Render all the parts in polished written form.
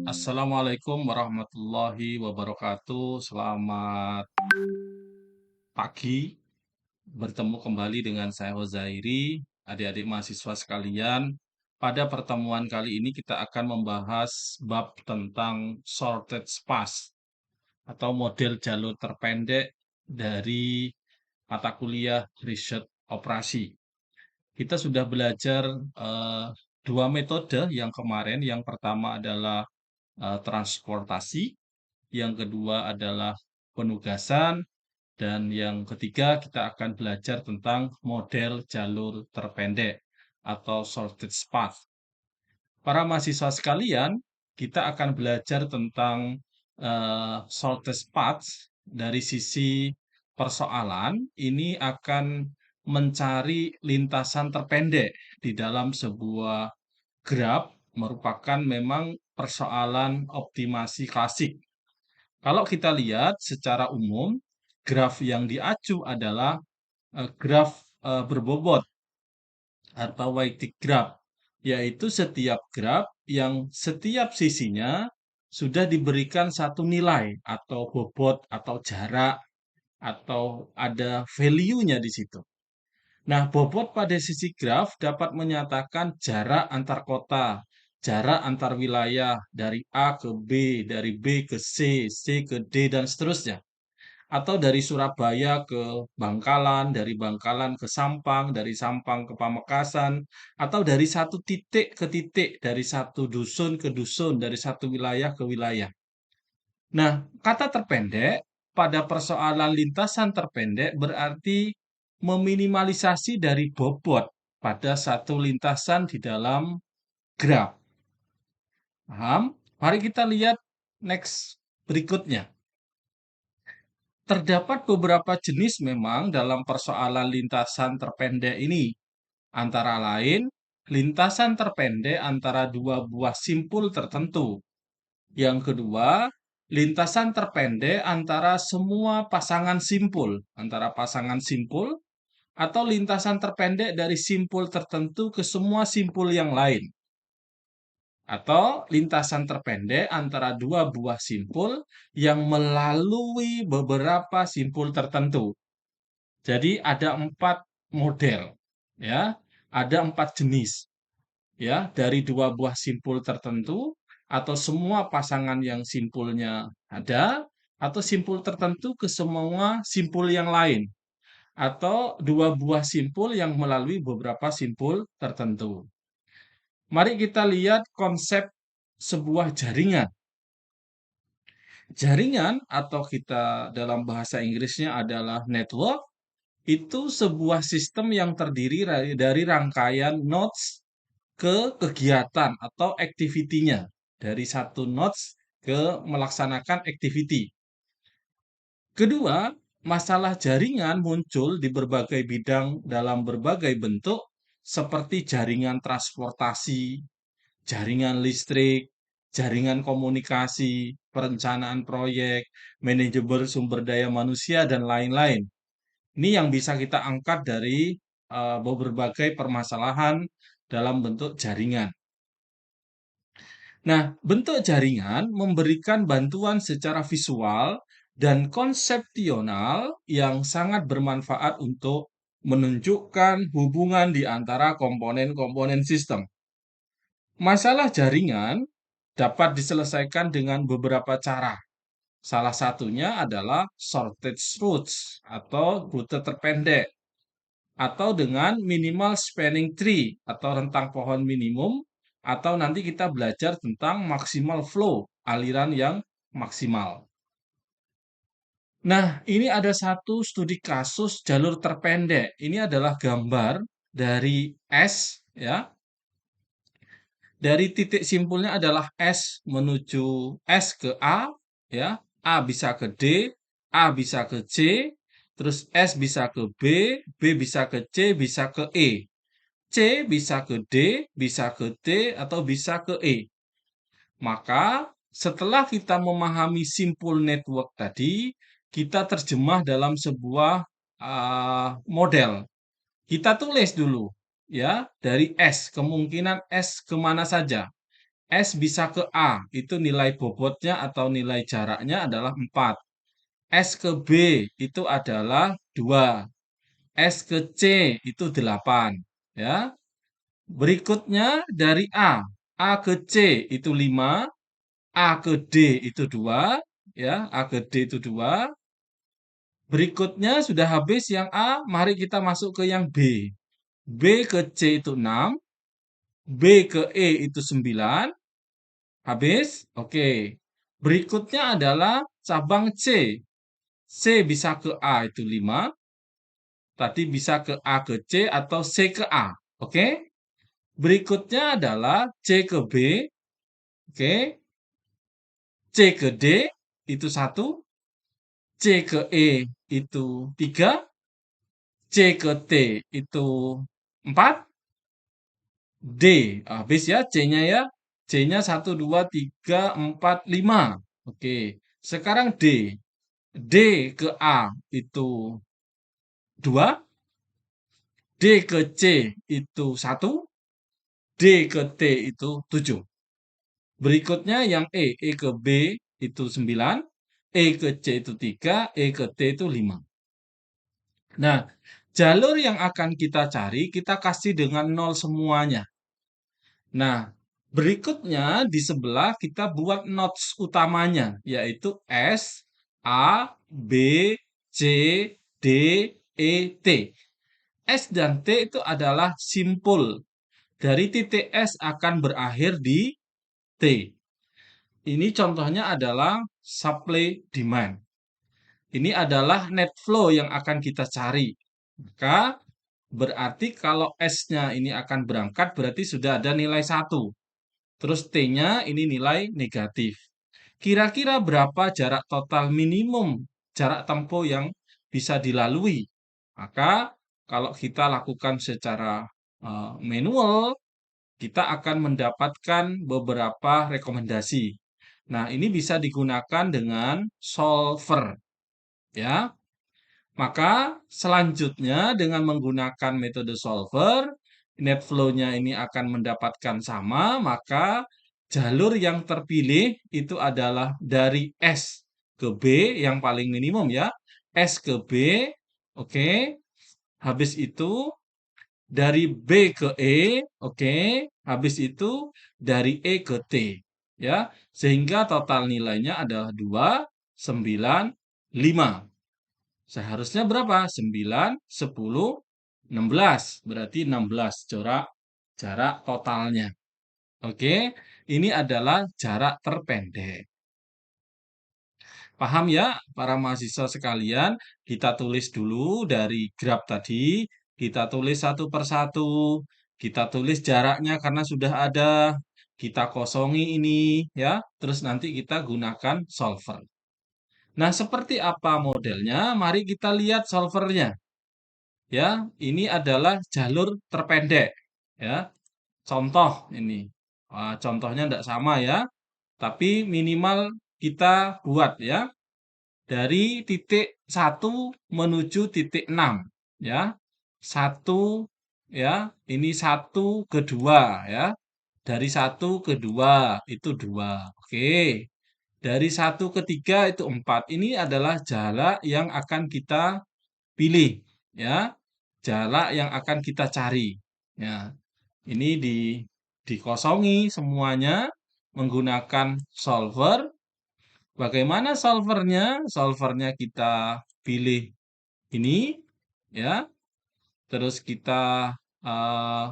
Assalamualaikum warahmatullahi wabarakatuh. Selamat pagi. Bertemu kembali dengan saya Hozairi, adik-adik mahasiswa sekalian. Pada pertemuan kali ini kita akan membahas bab tentang shortage path atau model jalur terpendek dari mata kuliah riset operasi. Kita sudah belajar eh, dua metode yang kemarin. Yang pertama adalah transportasi, yang kedua adalah penugasan, dan yang ketiga kita akan belajar tentang model jalur terpendek atau shortest path. Para mahasiswa sekalian, kita akan belajar tentang shortest path dari sisi persoalan. Ini akan mencari lintasan terpendek di dalam sebuah graf, merupakan memang persoalan optimasi klasik. Kalau kita lihat secara umum, graf yang diacu adalah graf berbobot atau weighted graph, yaitu setiap graf yang setiap sisinya sudah diberikan satu nilai atau bobot atau jarak atau ada value-nya di situ. Nah, bobot pada sisi graf dapat menyatakan jarak antar kota, jarak antar wilayah dari A ke B, dari B ke C ke D, dan seterusnya. Atau dari Surabaya ke Bangkalan, dari Bangkalan ke Sampang, dari Sampang ke Pamekasan, atau dari satu titik ke titik, dari satu dusun ke dusun, dari satu wilayah ke wilayah. Nah, kata terpendek pada persoalan lintasan terpendek berarti meminimalisasi dari bobot pada satu lintasan di dalam graf. Paham? Mari kita lihat next berikutnya. Terdapat beberapa jenis memang dalam persoalan lintasan terpendek ini. Antara lain, lintasan terpendek antara dua buah simpul tertentu. Yang kedua, lintasan terpendek antara semua pasangan simpul, antara pasangan simpul, atau lintasan terpendek dari simpul tertentu ke semua simpul yang lain. Atau lintasan terpendek antara dua buah simpul yang melalui beberapa simpul tertentu. Jadi ada 4 model, ya, ada 4 jenis, ya, dari dua buah simpul tertentu, atau semua pasangan yang simpulnya ada, atau simpul tertentu ke semua simpul yang lain, atau dua buah simpul yang melalui beberapa simpul tertentu. Mari kita lihat konsep sebuah jaringan. Jaringan atau kita dalam bahasa Inggrisnya adalah network, itu sebuah sistem yang terdiri dari rangkaian nodes ke kegiatan atau activity-nya. Dari satu nodes ke melaksanakan activity. Kedua, masalah jaringan muncul di berbagai bidang dalam berbagai bentuk seperti jaringan transportasi, jaringan listrik, jaringan komunikasi, perencanaan proyek, manajemen sumber daya manusia, dan lain-lain. Ini yang bisa kita angkat dari berbagai permasalahan dalam bentuk jaringan. Nah, bentuk jaringan memberikan bantuan secara visual dan konsepsional yang sangat bermanfaat untuk menunjukkan hubungan di antara komponen-komponen sistem. Masalah jaringan dapat diselesaikan dengan beberapa cara. Salah satunya adalah shortage routes atau rute terpendek, atau dengan minimal spanning tree atau rentang pohon minimum, atau nanti kita belajar tentang maximal flow, aliran yang maksimal. Nah, ini ada satu studi kasus jalur terpendek. Ini adalah gambar dari S, ya. Dari titik simpulnya adalah S menuju S ke A, ya. A bisa ke D, A bisa ke C, terus S bisa ke B bisa ke C, bisa ke E. C bisa ke D, bisa ke T, atau bisa ke E. Maka setelah kita memahami simpul network tadi, kita terjemah dalam sebuah model. Kita tulis dulu, ya, dari S, kemungkinan S kemana saja. S bisa ke A, itu nilai bobotnya atau nilai jaraknya adalah 4. S ke B itu adalah 2. S ke C itu 8. Ya. Berikutnya dari A. A ke C itu 5. A ke D itu 2. Ya, A ke D itu 2. Berikutnya sudah habis yang A, mari kita masuk ke yang B. B ke C itu 6. B ke E itu 9. Habis? Oke. Berikutnya adalah cabang C. C bisa ke A itu 5. Tadi bisa ke A ke C atau C ke A. Oke? Berikutnya adalah C ke B. Oke? C ke D itu 1. C ke E itu 3. C ke T itu 4. D. Habis ya C-nya ya. C-nya 1, 2, 3, 4, 5. Oke. Sekarang D. D ke A itu 2. D ke C itu 1. D ke T itu 7. Berikutnya yang E. E ke B itu 9. E ke C itu 3. E ke T itu 5. Nah, jalur yang akan kita cari, kita kasih dengan 0 semuanya. Nah, berikutnya di sebelah kita buat notes utamanya, yaitu S, A, B, C, D, E, T. S dan T itu adalah simpul. Dari titik S akan berakhir di T. Ini contohnya adalah supply demand. Ini adalah net flow yang akan kita cari. Maka berarti kalau S-nya ini akan berangkat berarti sudah ada nilai 1. Terus T-nya ini nilai negatif. Kira-kira berapa jarak total minimum jarak tempuh yang bisa dilalui? Maka kalau kita lakukan secara manual, kita akan mendapatkan beberapa rekomendasi. Nah, ini bisa digunakan dengan solver, ya. Maka selanjutnya dengan menggunakan metode solver, net flow-nya ini akan mendapatkan sama, maka jalur yang terpilih itu adalah dari S ke B yang paling minimum ya. S ke B, oke. Habis itu dari B ke E, oke. Habis itu dari E ke T, ya. Sehingga total nilainya adalah 2, 9, 5. Seharusnya berapa? 9, 10, 16. Berarti 16 jarak totalnya. Oke, ini adalah jarak terpendek. Paham ya, para mahasiswa sekalian? Kita tulis dulu dari graf tadi. Kita tulis satu persatu. Kita tulis jaraknya karena sudah ada. Kita kosongi ini ya. Terus nanti kita gunakan solver. Nah, seperti apa modelnya? Mari kita lihat solvernya. Ya, ini adalah jalur terpendek. Ya, contoh ini. Wah, contohnya tidak sama ya, tapi minimal kita buat ya. Dari titik 1 menuju titik 6. Ya, 1 ya, ini 1 ke 2 ya. Dari 1 ke 2 itu 2. Oke. Dari 1 ke 3 itu 4. Ini adalah jarak yang akan kita pilih ya. Jarak yang akan kita cari. Ya, ini dikosongi semuanya menggunakan solver. Bagaimana solvernya? Solvernya kita pilih ini, ya. Terus kita, eh,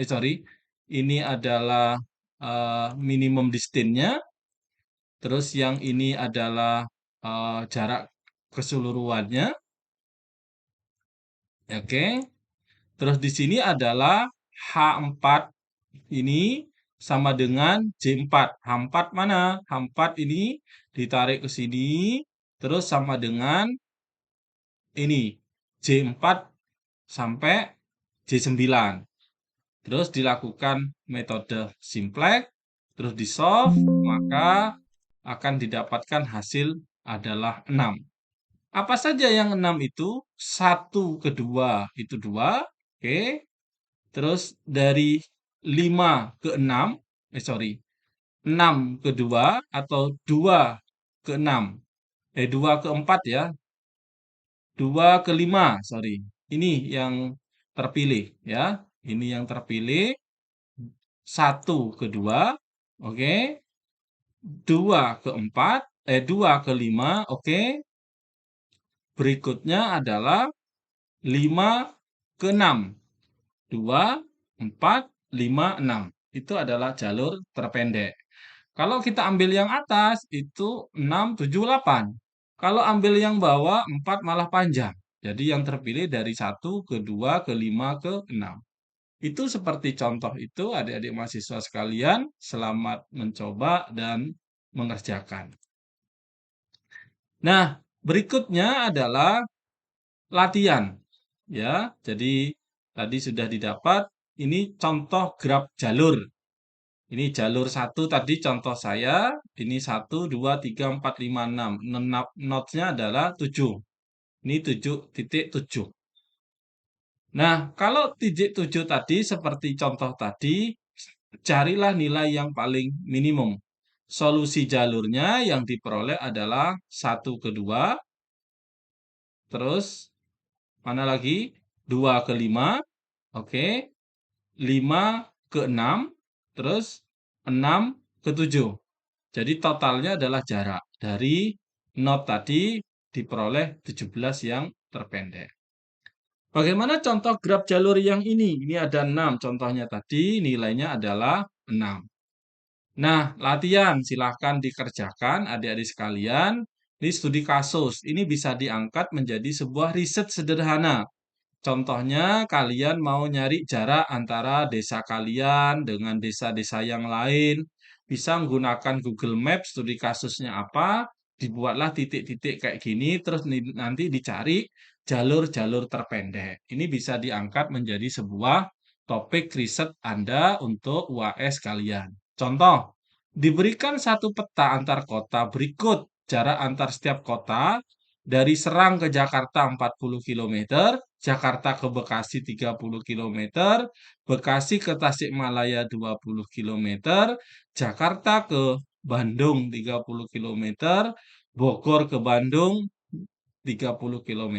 sorry, ini adalah minimum distance-nya. Terus yang ini adalah jarak keseluruhannya. Oke. Terus di sini adalah H4 ini sama dengan J4. H4 mana? H4 ini ditarik ke sini, terus sama dengan ini J4 sampai J9. Terus dilakukan metode simplex, terus di solve, maka akan didapatkan hasil adalah 6. Apa saja yang 6 itu? 1 ke 2 itu 2, oke. Terus dari 5 ke 6, sorry. 6 ke 2 atau 2 ke 6. 2 ke 4 ya. 2 ke 5, sorry. Ini yang terpilih ya. Ini yang terpilih. 1 ke 2, oke. 2 ke 4, 2 ke 5, oke. Berikutnya adalah 5 ke 6. 2, 4, 5, 6. Itu adalah jalur terpendek. Kalau kita ambil yang atas, itu 6, 7, 8. Kalau ambil yang bawah, 4 malah panjang. Jadi yang terpilih dari 1 ke 2, ke 5, ke 6. Itu seperti contoh itu, adik-adik mahasiswa sekalian, selamat mencoba dan mengerjakan. Nah, berikutnya adalah latihan. Ya, jadi tadi sudah didapat, ini contoh graf jalur. Ini jalur satu tadi contoh saya, ini 1, 2, 3, 4, 5, 6. Notnya adalah 7. Ini 7,7. Nah, kalau titik 7 tadi seperti contoh tadi, carilah nilai yang paling minimum. Solusi jalurnya yang diperoleh adalah 1 ke 2, terus mana lagi? 2 ke 5, oke. 5 ke 6, terus 6 ke 7. Jadi totalnya adalah jarak dari not tadi diperoleh 17 yang terpendek. Bagaimana contoh graf jalur yang ini? Ini ada 6 contohnya tadi, nilainya adalah 6. Nah, latihan silahkan dikerjakan adik-adik sekalian. Ini studi kasus, ini bisa diangkat menjadi sebuah riset sederhana. Contohnya, kalian mau nyari jarak antara desa kalian dengan desa-desa yang lain. Bisa menggunakan Google Maps, studi kasusnya apa, dibuatlah titik-titik kayak gini, terus nanti dicari jalur-jalur terpendek. Ini bisa diangkat menjadi sebuah topik riset Anda untuk UAS kalian. Contoh, diberikan satu peta antar kota berikut jarak antar setiap kota dari Serang ke Jakarta 40 km, Jakarta ke Bekasi 30 km, Bekasi ke Tasikmalaya 20 km, Jakarta ke Bandung 30 km, Bogor ke Bandung 30 km.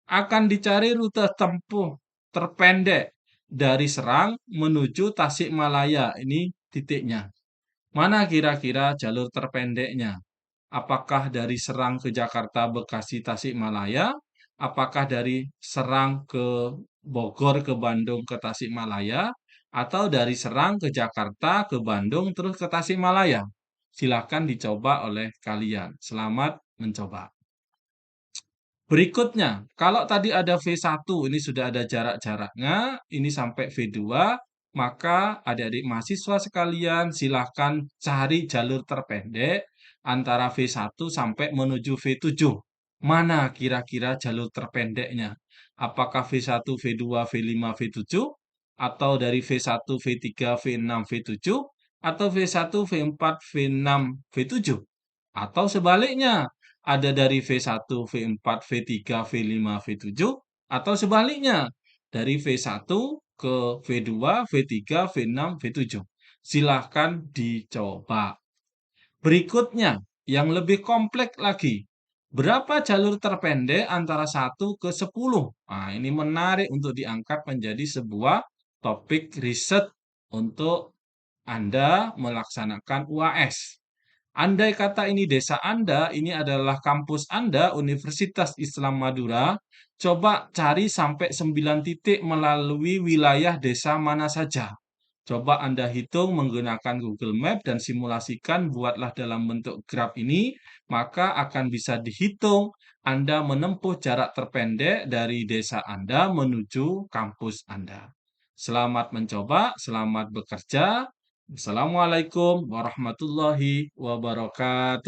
Akan dicari rute tempuh terpendek dari Serang menuju Tasikmalaya. Ini titiknya. Mana kira-kira jalur terpendeknya? Apakah dari Serang ke Jakarta, Bekasi, Tasikmalaya? Apakah dari Serang ke Bogor, ke Bandung, ke Tasikmalaya? Atau dari Serang ke Jakarta, ke Bandung, terus ke Tasikmalaya? Silakan dicoba oleh kalian. Selamat mencoba. Berikutnya, kalau tadi ada V1, ini sudah ada jarak-jaraknya, ini sampai V2, maka adik-adik mahasiswa sekalian silahkan cari jalur terpendek antara V1 sampai menuju V7. Mana kira-kira jalur terpendeknya? Apakah V1, V2, V5, V7? Atau dari V1, V3, V6, V7? Atau V1, V4, V6, V7? Atau sebaliknya, ada dari V1, V4, V3, V5, V7, atau sebaliknya, dari V1 ke V2, V3, V6, V7. Silahkan dicoba. Berikutnya, yang lebih kompleks lagi. Berapa jalur terpendek antara 1 ke 10? Nah, ini menarik untuk diangkat menjadi sebuah topik riset untuk Anda melaksanakan UAS. Andai kata ini desa Anda, ini adalah kampus Anda, Universitas Islam Madura, coba cari sampai 9 titik melalui wilayah desa mana saja. Coba Anda hitung menggunakan Google Map dan simulasikan, buatlah dalam bentuk graf ini, maka akan bisa dihitung Anda menempuh jarak terpendek dari desa Anda menuju kampus Anda. Selamat mencoba, selamat bekerja. Assalamualaikum warahmatullahi wabarakatuh.